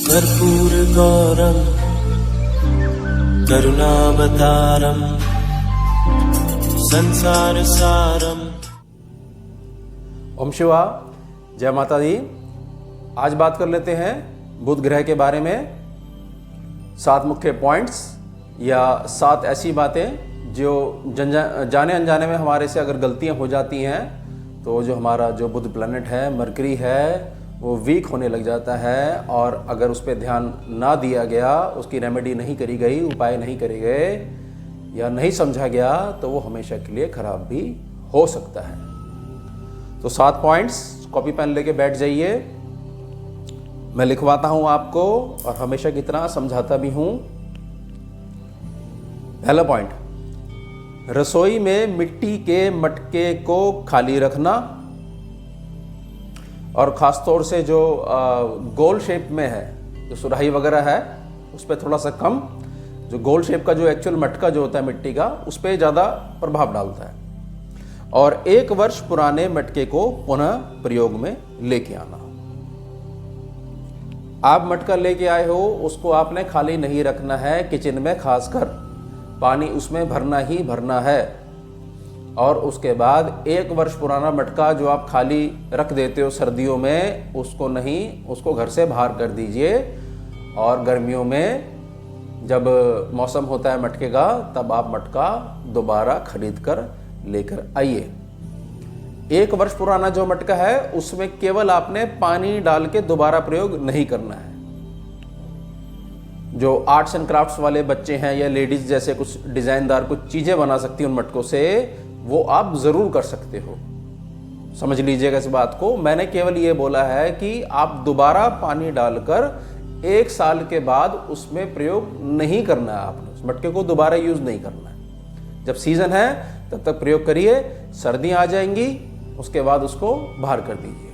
कर्पूर गौरम करुणावतारम संसार सारम। ओम शिवा, जय माता दी। आज बात कर लेते हैं बुध ग्रह के बारे में। 7 मुख्य पॉइंट्स या 7 ऐसी बातें जो जाने अनजाने में हमारे से अगर गलतियां हो जाती हैं तो जो हमारा जो बुध प्लैनेट है, मरकरी है, वो वीक होने लग जाता है। और अगर उस पर ध्यान ना दिया गया, उसकी रेमेडी नहीं करी गई, उपाय नहीं करे गए या नहीं समझा गया तो वो हमेशा के लिए खराब भी हो सकता है। तो 7 पॉइंट्स, कॉपी पेन लेके बैठ जाइए। मैं लिखवाता हूं आपको और हमेशा की तरह समझाता भी हूं। पहला पॉइंट, रसोई में मिट्टी के मटके को खाली रखना और ख़ास तौर से जो गोल शेप में है, जो सुराही वगैरह है उस पर थोड़ा सा कम, जो गोल शेप का जो एक्चुअल मटका जो होता है मिट्टी का, उस पर ज़्यादा प्रभाव डालता है। और 1 वर्ष पुराने मटके को पुनः प्रयोग में लेके आना। आप मटका लेके आए हो, उसको आपने खाली नहीं रखना है। किचन में खासकर पानी उसमें भरना ही भरना है। और उसके बाद 1 वर्ष पुराना मटका जो आप खाली रख देते हो सर्दियों में, उसको नहीं, उसको घर से बाहर कर दीजिए। और गर्मियों में जब मौसम होता है मटके का, तब आप मटका दोबारा खरीद कर लेकर आइए। 1 वर्ष पुराना जो मटका है उसमें केवल आपने पानी डाल के दोबारा प्रयोग नहीं करना है। जो आर्ट्स एंड क्राफ्ट्स वाले बच्चे हैं या लेडीज जैसे कुछ डिजाइनदार कुछ चीजें बना सकती हैं उन मटकों से, वो आप जरूर कर सकते हो। समझ लीजिएगा इस बात को। मैंने केवल ये बोला है कि आप दोबारा पानी डालकर 1 साल के बाद उसमें प्रयोग नहीं करना है। आपने उस मटके को दोबारा यूज नहीं करना है। जब सीजन है तब तक प्रयोग करिए, सर्दियां आ जाएंगी उसके बाद उसको बाहर कर दीजिए।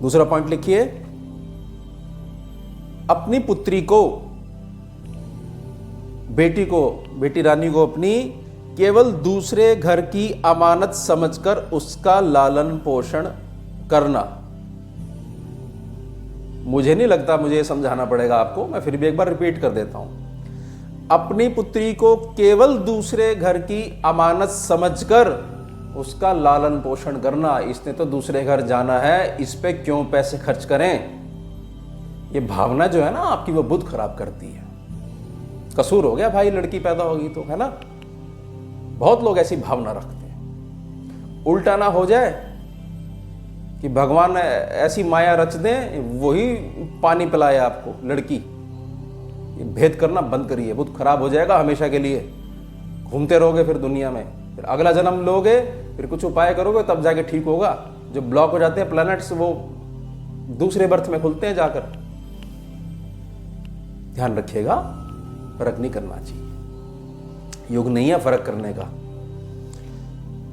दूसरा पॉइंट लिखिए, अपनी पुत्री को, बेटी रानी को अपनी केवल दूसरे घर की अमानत समझकर उसका लालन पोषण करना। मुझे नहीं लगता मुझे समझाना पड़ेगा आपको, मैं फिर भी एक बार रिपीट कर देता हूं। अपनी पुत्री को केवल दूसरे घर की अमानत समझकर उसका लालन पोषण करना। इसने तो दूसरे घर जाना है, इस पे क्यों पैसे खर्च करें। ये भावना जो है ना आपकी, वो बुध खराब करती है। कसूर हो गया भाई, लड़की पैदा होगी तो, है ना। बहुत लोग ऐसी भावना रखते हैं। उल्टा ना हो जाए कि भगवान ऐसी माया रच दें, वही पानी पिलाए आपको लड़की। ये भेद करना बंद करिए, बुध खराब हो जाएगा हमेशा के लिए। घूमते रहोगे फिर दुनिया में, फिर अगला जन्म लोगे, फिर कुछ उपाय करोगे तब जाके ठीक होगा। जो ब्लॉक हो जाते हैं प्लैनेट्स, वो दूसरे बर्थ में खुलते हैं जाकर। ध्यान रखिएगा, फर्क नहीं करना चाहिए। योग नहीं है फर्क करने का।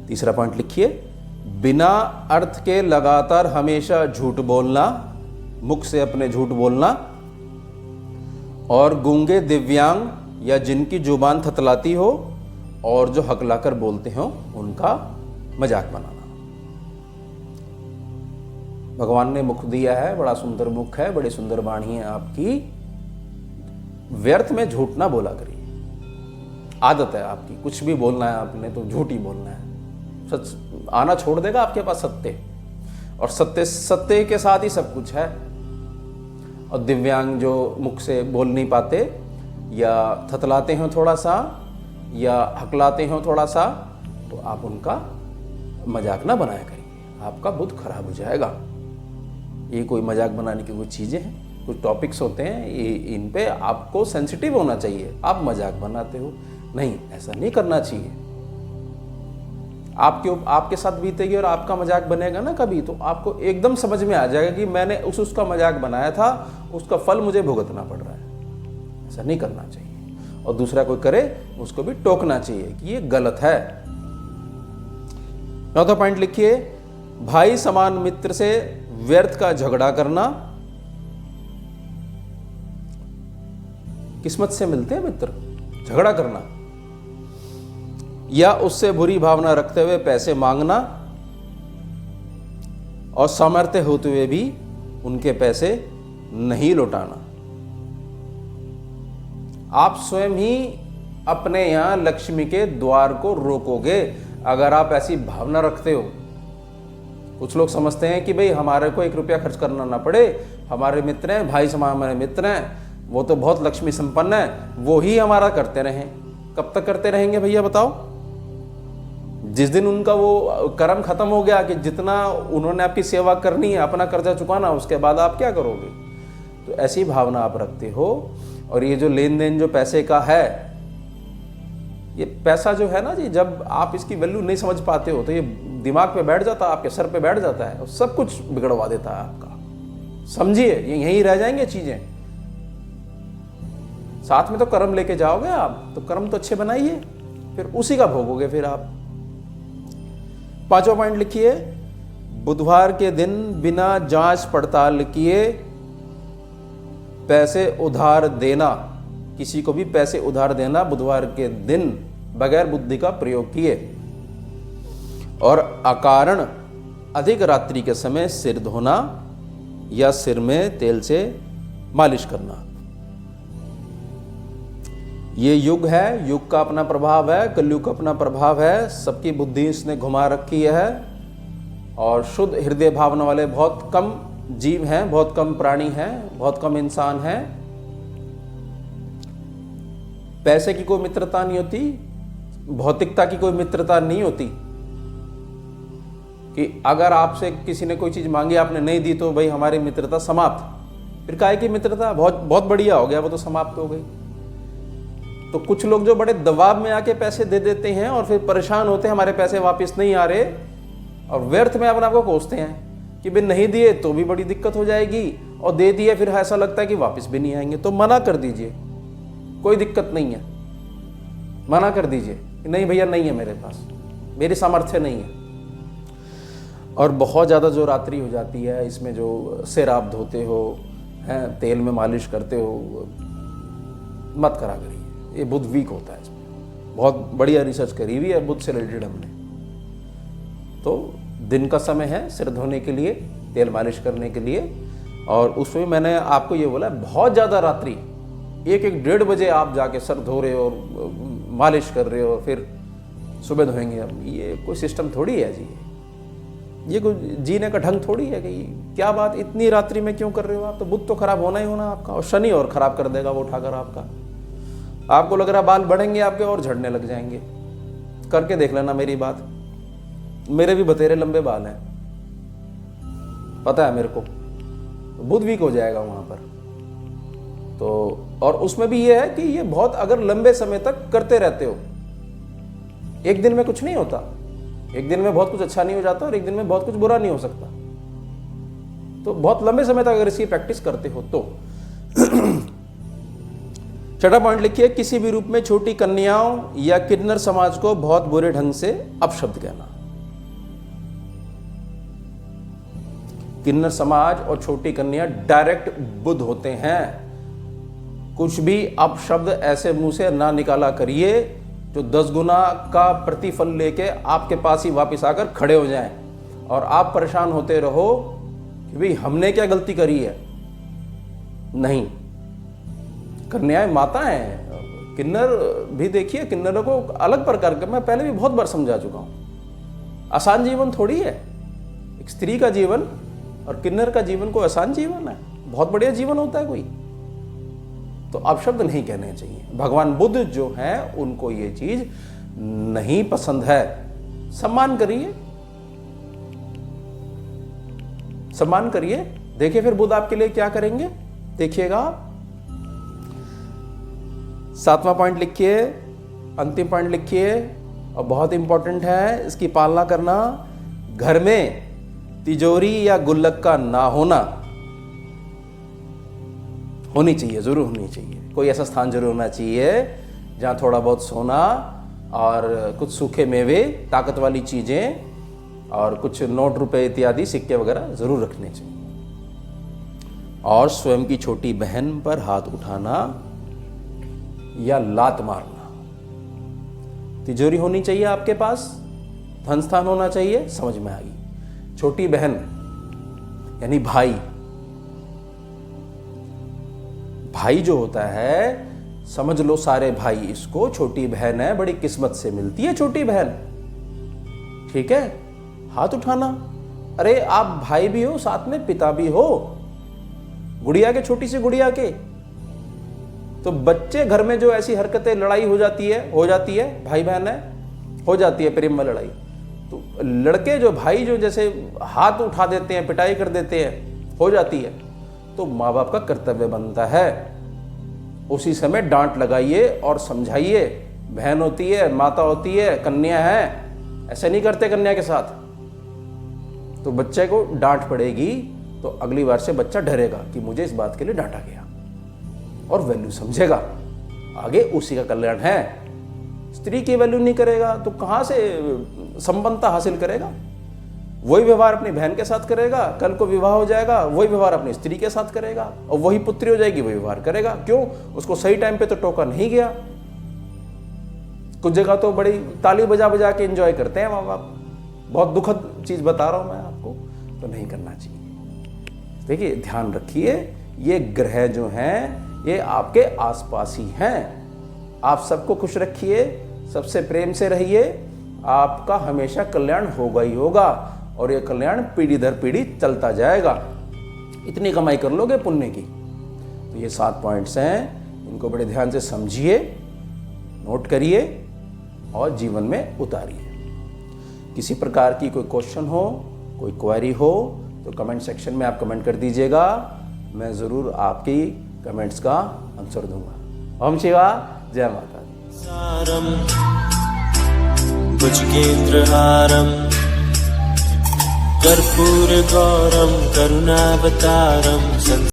तीसरा पॉइंट लिखिए, बिना अर्थ के लगातार हमेशा झूठ बोलना, मुख से अपने झूठ बोलना। और गूंगे, दिव्यांग या जिनकी जुबान थतलाती हो और जो हकलाकर बोलते हो, उनका मजाक बनाना। भगवान ने मुख दिया है, बड़ा सुंदर मुख है, बड़ी सुंदर वाणी है आपकी। व्यर्थ में झूठ ना बोला करिए। आदत है आपकी, कुछ भी बोलना है आपने तो झूठ ही बोलना है। सच आना छोड़ देगा आपके पास सत्य, और सत्य के साथ ही सब कुछ है। और दिव्यांग जो मुख से बोल नहीं पाते या थतलाते हो थोड़ा सा या हकलाते हो थोड़ा सा, तो आप उनका मजाक ना बनाया करिए, आपका बुध खराब हो जाएगा। ये कोई मजाक बनाने की कुछ चीजें हैं, कुछ टॉपिक्स होते हैं, इन पे आपको सेंसिटिव होना चाहिए। आप मजाक बनाते हो, नहीं, ऐसा नहीं करना चाहिए। आपके साथ बीतेगी और आपका मजाक बनेगा ना कभी, तो आपको एकदम समझ में आ जाएगा कि मैंने उसका मजाक बनाया था, उसका फल मुझे भुगतना पड़ रहा है। ऐसा नहीं करना चाहिए। और दूसरा कोई करे उसको भी टोकना चाहिए कि ये गलत है। 4था पॉइंट लिखिए, भाई समान मित्र से व्यर्थ का झगड़ा करना। किस्मत से मिलते हैं मित्र, झगड़ा करना या उससे बुरी भावना रखते हुए पैसे मांगना और सामर्थ्य होते हुए भी उनके पैसे नहीं लौटाना। आप स्वयं ही अपने यहां लक्ष्मी के द्वार को रोकोगे अगर आप ऐसी भावना रखते हो। कुछ लोग समझते हैं कि भाई हमारे को 1 रुपया खर्च करना ना पड़े, हमारे मित्र हैं, भाई समान हमारे मित्र हैं, वो तो बहुत लक्ष्मी संपन्न है, वो ही हमारा करते रहें। कब तक करते रहेंगे भैया बताओ? जिस दिन उनका वो कर्म खत्म हो गया कि जितना उन्होंने आपकी सेवा करनी है, अपना कर्जा चुकाना, उसके बाद आप क्या करोगे? तो ऐसी भावना आप रखते हो। और ये जो लेन देन जो पैसे का है, ये पैसा जो है ना जी, जब आप इसकी वैल्यू नहीं समझ पाते हो तो ये दिमाग पे बैठ जाता है, आपके सर पे बैठ जाता है और सब कुछ बिगड़वा देता है आपका। समझिए, ये यहीं रह जाएंगे चीजें। साथ में तो कर्म लेके जाओगे आप, तो कर्म तो अच्छे बनाइए, फिर उसी का भोगोगे फिर आप। 5वां पॉइंट लिखिए, बुधवार के दिन बिना जांच पड़ताल किए पैसे उधार देना, किसी को भी पैसे उधार देना बुधवार के दिन बगैर बुद्धि का प्रयोग किए। और अकारण अधिक रात्रि के समय सिर धोना या सिर में तेल से मालिश करना। ये युग है, युग का अपना प्रभाव है, कलयुग का अपना प्रभाव है, सबकी बुद्धि इसने घुमा रखी है। और शुद्ध हृदय भावना वाले बहुत कम जीव हैं, बहुत कम प्राणी हैं, बहुत कम इंसान हैं। पैसे की कोई मित्रता नहीं होती, भौतिकता की कोई मित्रता नहीं होती कि अगर आपसे किसी ने कोई चीज मांगी, आपने नहीं दी तो भाई हमारी मित्रता समाप्त। फिर काहे की मित्रता? बहुत बहुत बढ़िया हो गया, वो तो समाप्त हो गई। तो कुछ लोग जो बड़े दबाव में आके पैसे दे देते हैं और फिर परेशान होते हैं, हमारे पैसे वापस नहीं आ रहे, और व्यर्थ में अपने आप को कोसते हैं कि भाई नहीं दिए तो भी बड़ी दिक्कत हो जाएगी, और दे दिए फिर ऐसा लगता है कि वापस भी नहीं आएंगे। तो मना कर दीजिए, कोई दिक्कत नहीं है, मना कर दीजिए कि नहीं भैया, नहीं है मेरे पास, मेरी सामर्थ्य नहीं है। और बहुत ज़्यादा जो रात्रि हो जाती है, इसमें जो सिर आप धोते हो, हैं तेल में मालिश करते हो, मत करा करिए। ये बुध वीक होता है इसमें। बहुत बढ़िया रिसर्च करी हुई है बुध से रिलेटेड हमने। तो दिन का समय है सिर धोने के लिए, तेल मालिश करने के लिए। और उसमें मैंने आपको ये बोला, बहुत ज़्यादा रात्रि 1-1 बजे आप जाके सर धो रहे हो और मालिश कर रहे हो और फिर सुबह धोएंगे। अब ये कोई सिस्टम थोड़ी है जी, ये कोई जीने का ढंग थोड़ी है कि क्या बात इतनी रात्रि में क्यों कर रहे हो आप? तो बुध तो खराब होना ही होना आपका, और शनि और खराब कर देगा वो उठाकर आपका। आपको लग रहा बाल बढ़ेंगे आपके और झड़ने लग जाएंगे। करके देख लेना मेरी बात, मेरे भी बतेरे लंबे बाल हैं, पता है मेरे को। तो बुध वीक हो जाएगा वहां पर। तो और उसमें भी ये है कि ये बहुत अगर लंबे समय तक करते रहते हो, एक दिन में कुछ नहीं होता, एक दिन में बहुत कुछ अच्छा नहीं हो जाता और एक दिन में बहुत कुछ बुरा नहीं हो सकता। तो बहुत लंबे समय तक अगर इसकी प्रैक्टिस करते हो तो। 6वां पॉइंट लिखिए, किसी भी रूप में छोटी कन्याओं या किन्नर समाज को बहुत बुरे ढंग से अपशब्द कहना। किन्नर समाज और छोटी कन्या डायरेक्ट बुध होते हैं। कुछ भी अपशब्द ऐसे मुंह से ना निकाला करिए जो 10 गुना का प्रतिफल लेके आपके पास ही वापस आकर खड़े हो जाएं और आप परेशान होते रहो कि भाई हमने क्या गलती करी है। नहीं, कन्याएं माता हैं। किन्नर भी देखिए, किन्नरों को अलग प्रकार का मैं पहले भी बहुत बार समझा चुका हूं। आसान जीवन थोड़ी है एक स्त्री का जीवन, और किन्नर का जीवन कोई आसान जीवन है? बहुत बढ़िया जीवन होता है कोई। तो अपशब्द नहीं कहने चाहिए। भगवान बुद्ध जो हैं उनको ये चीज नहीं पसंद है। सम्मान करिए, सम्मान करिए। देखिए फिर बुद्ध आपके लिए क्या करेंगे, देखिएगा। 7वां पॉइंट लिखिए, अंतिम पॉइंट लिखिए और बहुत इंपॉर्टेंट है, इसकी पालना करना। घर में तिजोरी या गुल्लक का ना होना, होनी चाहिए, जरूर होनी चाहिए। कोई ऐसा स्थान जरूर होना चाहिए जहां थोड़ा बहुत सोना और कुछ सूखे मेवे, ताकत वाली चीजें और कुछ नोट रुपए इत्यादि सिक्के वगैरह जरूर रखने चाहिए। और स्वयं की छोटी बहन पर हाथ उठाना या लात मारना। तिजोरी होनी चाहिए आपके पास, धन स्थान होना चाहिए, समझ में आ गई। छोटी बहन यानी भाई, भाई जो होता है, समझ लो सारे भाई इसको, छोटी बहन है, बड़ी किस्मत से मिलती है छोटी बहन, ठीक है, हाथ उठाना। अरे आप भाई भी हो, साथ में पिता भी हो, गुड़िया के, छोटी सी गुड़िया के। तो बच्चे घर में जो ऐसी हरकतें, लड़ाई हो जाती है, भाई बहन है, हो जाती है प्रेम में लड़ाई, तो लड़के जो, भाई जो जैसे हाथ उठा देते हैं, पिटाई कर देते हैं, हो जाती है, तो माँ बाप का कर्तव्य बनता है उसी समय डांट लगाइए और समझाइए। बहन होती है, माता होती है, कन्या है, ऐसे नहीं करते कन्या के साथ। तो बच्चे को डांट पड़ेगी तो अगली बार से बच्चा डरेगा कि मुझे इस बात के लिए डांटा गया, और वैल्यू समझेगा, आगे उसी का कल्याण है। स्त्री की वैल्यू नहीं करेगा तो कहाँ से संबंधता हासिल करेगा? वही व्यवहार अपनी बहन के साथ करेगा, कल को विवाह हो जाएगा, वही व्यवहार अपनी स्त्री के साथ करेगा, और वही पुत्री हो जाएगी, वही व्यवहार करेगा। क्यों? उसको सही टाइम पे तो टोका नहीं गया। कुछ जगह तो बड़ी ताली बजा बजा के एंजॉय करते हैं माँ बाप। बहुत दुखद चीज बता रहा हूं मैं आपको, तो नहीं करना चाहिए। देखिए, ध्यान रखिए, ये ग्रह जो हैं ये आपके आसपास ही हैं। आप सबको खुश रखिए, सबसे प्रेम से रहिए, आपका हमेशा कल्याण होगा ही होगा, और ये कल्याण पीढ़ी दर पीढ़ी चलता जाएगा। इतनी कमाई कर लोगे पुण्य की। तो ये 7 पॉइंट्स हैं, इनको बड़े ध्यान से समझिए, नोट करिए और जीवन में उतारिए। किसी प्रकार की कोई क्वेश्चन हो, कोई क्वेरी हो, तो कमेंट सेक्शन में आप कमेंट कर दीजिएगा, मैं ज़रूर आपकी कमेंट्स का आंसर दूंगा। ओम शिवा, जय माता दी। सारम भुजगेन्द्रहारम कर्पूर गौरम करुणावतारम